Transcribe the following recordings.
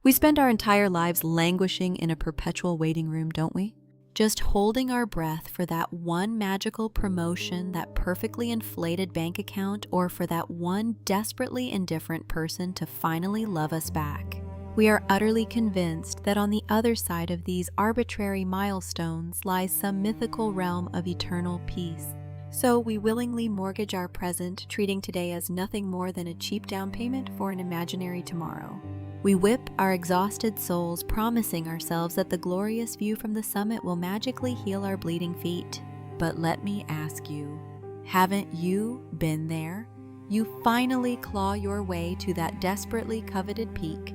We spend our entire lives languishing in a perpetual waiting room, don't we? Just holding our breath for that one magical promotion, that perfectly inflated bank account, or for that one desperately indifferent person to finally love us back. We are utterly convinced that on the other side of these arbitrary milestones lies some mythical realm of eternal peace. So we willingly mortgage our present, treating today as nothing more than a cheap down payment for an imaginary tomorrow. We whip our exhausted souls, promising ourselves that the glorious view from the summit will magically heal our bleeding feet. But let me ask you, haven't you been there? You finally claw your way to that desperately coveted peak,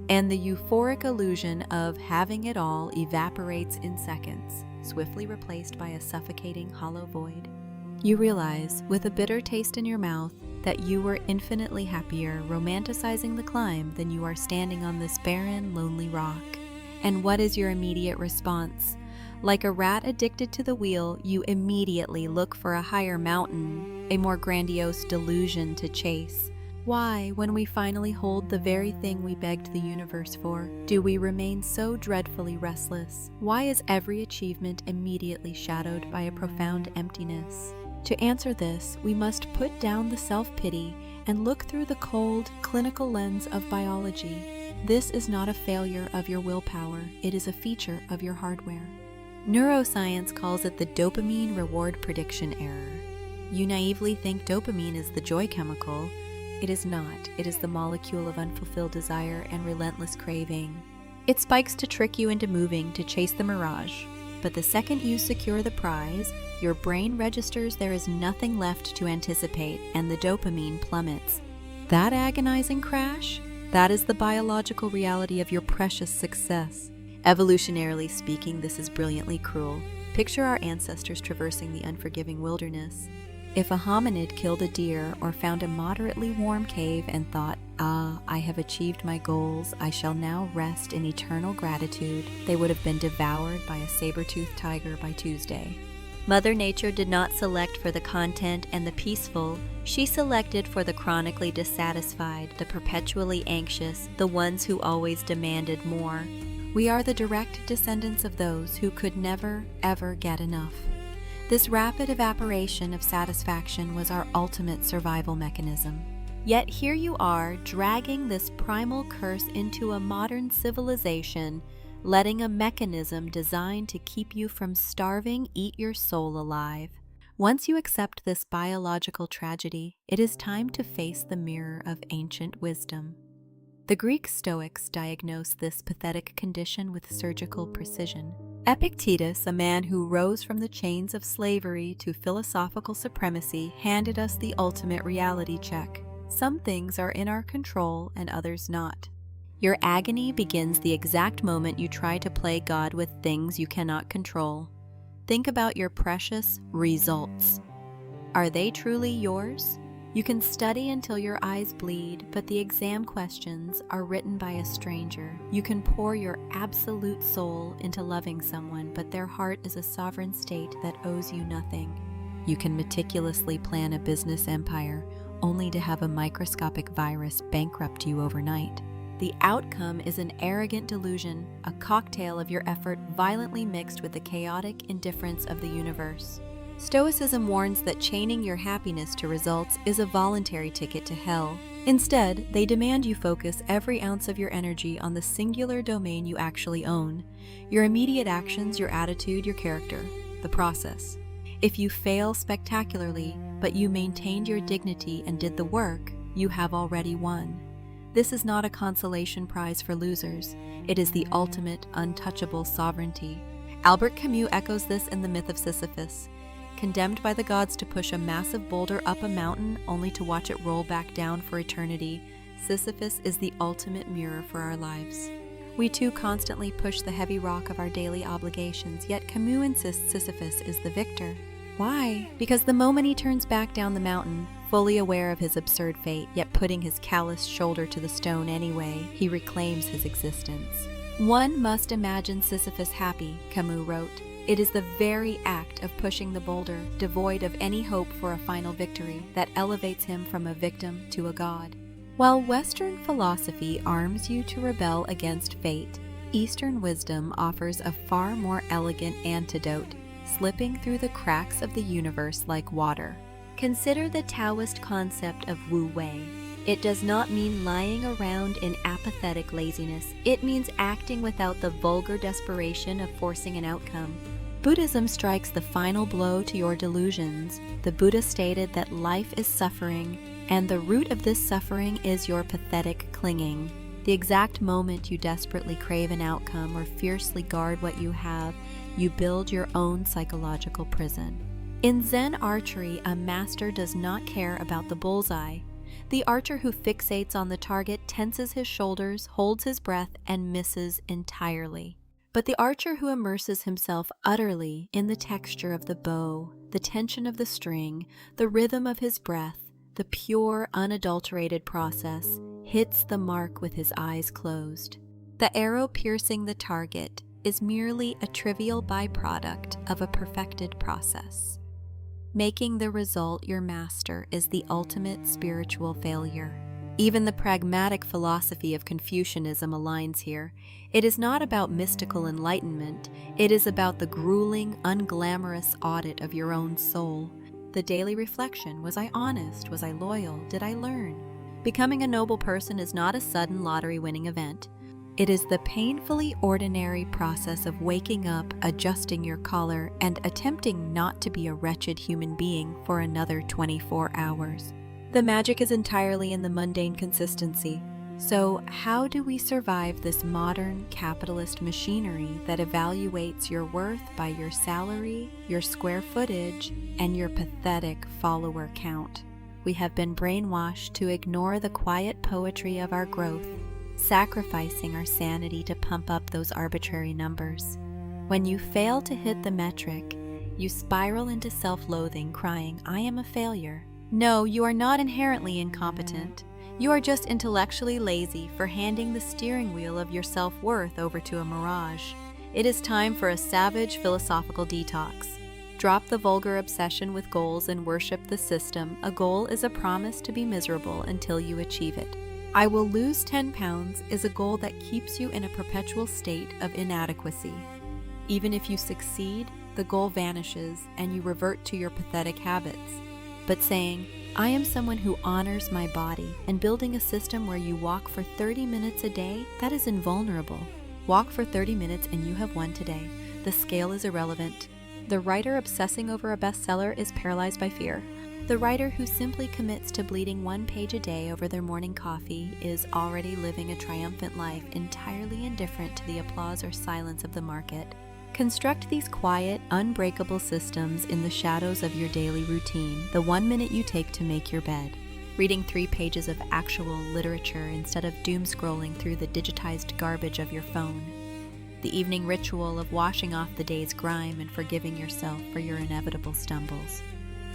and the euphoric illusion of having it all evaporates in seconds, swiftly replaced by a suffocating hollow void. You realize, with a bitter taste in your mouth, that you were infinitely happier romanticizing the climb than you are standing on this barren, lonely rock. And what is your immediate response? Like a rat addicted to the wheel, you immediately look for a higher mountain, a more grandiose delusion to chase. Why, when we finally hold the very thing we begged the universe for, do we remain so dreadfully restless? Why is every achievement immediately shadowed by a profound emptiness? To answer this, we must put down the self-pity and look through the cold, clinical lens of biology. This is not a failure of your willpower, it is a feature of your hardware. Neuroscience calls it the dopamine reward prediction error. You naively think dopamine is the joy chemical. It is not. It is the molecule of unfulfilled desire and relentless craving. It spikes to trick you into moving, to chase the mirage. But the second you secure the prize, your brain registers there is nothing left to anticipate, and the dopamine plummets. That agonizing crash? That is the biological reality of your precious success. Evolutionarily speaking, this is brilliantly cruel. Picture our ancestors traversing the unforgiving wilderness. If a hominid killed a deer or found a moderately warm cave and thought, I have achieved my goals, I shall now rest in eternal gratitude, they would have been devoured by a saber-toothed tiger by Tuesday. Mother Nature did not select for the content and the peaceful, she selected for the chronically dissatisfied, the perpetually anxious, the ones who always demanded more. We are the direct descendants of those who could never, ever get enough. This rapid evaporation of satisfaction was our ultimate survival mechanism. Yet here you are, dragging this primal curse into a modern civilization, letting a mechanism designed to keep you from starving eat your soul alive. Once you accept this biological tragedy, it is time to face the mirror of ancient wisdom. The Greek Stoics diagnosed this pathetic condition with surgical precision. Epictetus, a man who rose from the chains of slavery to philosophical supremacy, handed us the ultimate reality check. Some things are in our control and others not. Your agony begins the exact moment you try to play God with things you cannot control. Think about your precious results. Are they truly yours? You can study until your eyes bleed, but the exam questions are written by a stranger. You can pour your absolute soul into loving someone, but their heart is a sovereign state that owes you nothing. You can meticulously plan a business empire, only to have a microscopic virus bankrupt you overnight. The outcome is an arrogant delusion, a cocktail of your effort violently mixed with the chaotic indifference of the universe. Stoicism warns that chaining your happiness to results is a voluntary ticket to hell. Instead, they demand you focus every ounce of your energy on the singular domain you actually own: your immediate actions, your attitude, your character, the process. If you fail spectacularly, but you maintained your dignity and did the work, you have already won. This is not a consolation prize for losers. It is the ultimate, untouchable sovereignty. Albert Camus echoes this in The Myth of Sisyphus. Condemned by the gods to push a massive boulder up a mountain only to watch it roll back down for eternity, Sisyphus is the ultimate mirror for our lives. We too constantly push the heavy rock of our daily obligations, yet Camus insists Sisyphus is the victor. Why? Because the moment he turns back down the mountain, fully aware of his absurd fate, yet putting his calloused shoulder to the stone anyway, he reclaims his existence. One must imagine Sisyphus happy, Camus wrote. It is the very act of pushing the boulder, devoid of any hope for a final victory, that elevates him from a victim to a god. While Western philosophy arms you to rebel against fate, Eastern wisdom offers a far more elegant antidote, slipping through the cracks of the universe like water. Consider the Taoist concept of Wu Wei. It does not mean lying around in apathetic laziness. It means acting without the vulgar desperation of forcing an outcome. Buddhism strikes the final blow to your delusions. The Buddha stated that life is suffering, and the root of this suffering is your pathetic clinging. The exact moment you desperately crave an outcome or fiercely guard what you have, you build your own psychological prison. In Zen archery, a master does not care about the bullseye. The archer who fixates on the target tenses his shoulders, holds his breath, and misses entirely. But the archer who immerses himself utterly in the texture of the bow, the tension of the string, the rhythm of his breath, the pure, unadulterated process, hits the mark with his eyes closed. The arrow piercing the target is merely a trivial byproduct of a perfected process. Making the result your master is the ultimate spiritual failure. Even the pragmatic philosophy of Confucianism aligns here. It is not about mystical enlightenment, it is about the grueling, unglamorous audit of your own soul. The daily reflection: was I honest? Was I loyal? Did I learn? Becoming a noble person is not a sudden lottery-winning event. It is the painfully ordinary process of waking up, adjusting your collar, and attempting not to be a wretched human being for another 24 hours. The magic is entirely in the mundane consistency. So, how do we survive this modern capitalist machinery that evaluates your worth by your salary, your square footage, and your pathetic follower count? We have been brainwashed to ignore the quiet poetry of our growth, sacrificing our sanity to pump up those arbitrary numbers. When you fail to hit the metric, you spiral into self-loathing, crying, "I am a failure." No, you are not inherently incompetent. You are just intellectually lazy for handing the steering wheel of your self-worth over to a mirage. It is time for a savage philosophical detox. Drop the vulgar obsession with goals and worship the system. A goal is a promise to be miserable until you achieve it. I will lose 10 pounds is a goal that keeps you in a perpetual state of inadequacy. Even if you succeed, the goal vanishes and you revert to your pathetic habits. But saying, "I am someone who honors my body," and building a system where you walk for 30 minutes a day, that is invulnerable. Walk for 30 minutes and you have won today. The scale is irrelevant. The writer obsessing over a bestseller is paralyzed by fear. The writer who simply commits to bleeding 1 page a day over their morning coffee is already living a triumphant life, entirely indifferent to the applause or silence of the market. Construct these quiet, unbreakable systems in the shadows of your daily routine, the 1 minute you take to make your bed. Reading 3 pages of actual literature instead of doom scrolling through the digitized garbage of your phone. The evening ritual of washing off the day's grime and forgiving yourself for your inevitable stumbles.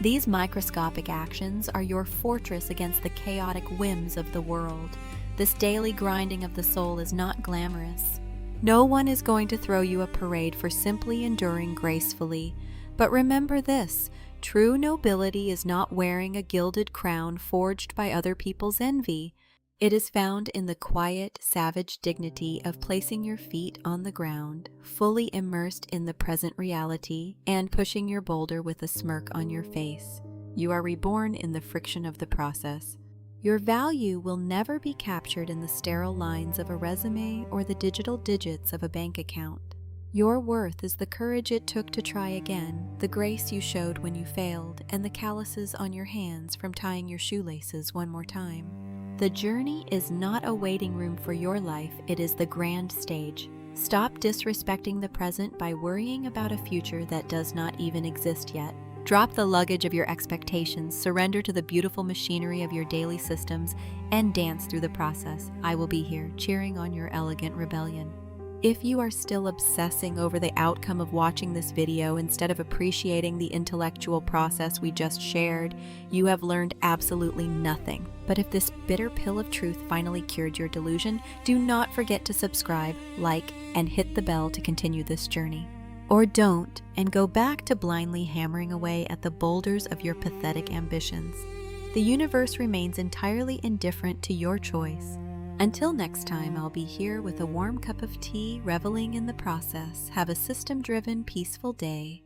These microscopic actions are your fortress against the chaotic whims of the world. This daily grinding of the soul is not glamorous. No one is going to throw you a parade for simply enduring gracefully. But remember this: true nobility is not wearing a gilded crown forged by other people's envy. It is found in the quiet, savage dignity of placing your feet on the ground, fully immersed in the present reality, and pushing your boulder with a smirk on your face. You are reborn in the friction of the process. Your value will never be captured in the sterile lines of a resume or the digital digits of a bank account. Your worth is the courage it took to try again, the grace you showed when you failed, and the calluses on your hands from tying your shoelaces one more time. The journey is not a waiting room for your life, it is the grand stage. Stop disrespecting the present by worrying about a future that does not even exist yet. Drop the luggage of your expectations, surrender to the beautiful machinery of your daily systems, and dance through the process. I will be here, cheering on your elegant rebellion. If you are still obsessing over the outcome of watching this video instead of appreciating the intellectual process we just shared, you have learned absolutely nothing. But if this bitter pill of truth finally cured your delusion, do not forget to subscribe, like, and hit the bell to continue this journey. Or don't, and go back to blindly hammering away at the boulders of your pathetic ambitions. The universe remains entirely indifferent to your choice. Until next time, I'll be here with a warm cup of tea, reveling in the process. Have a system-driven, peaceful day.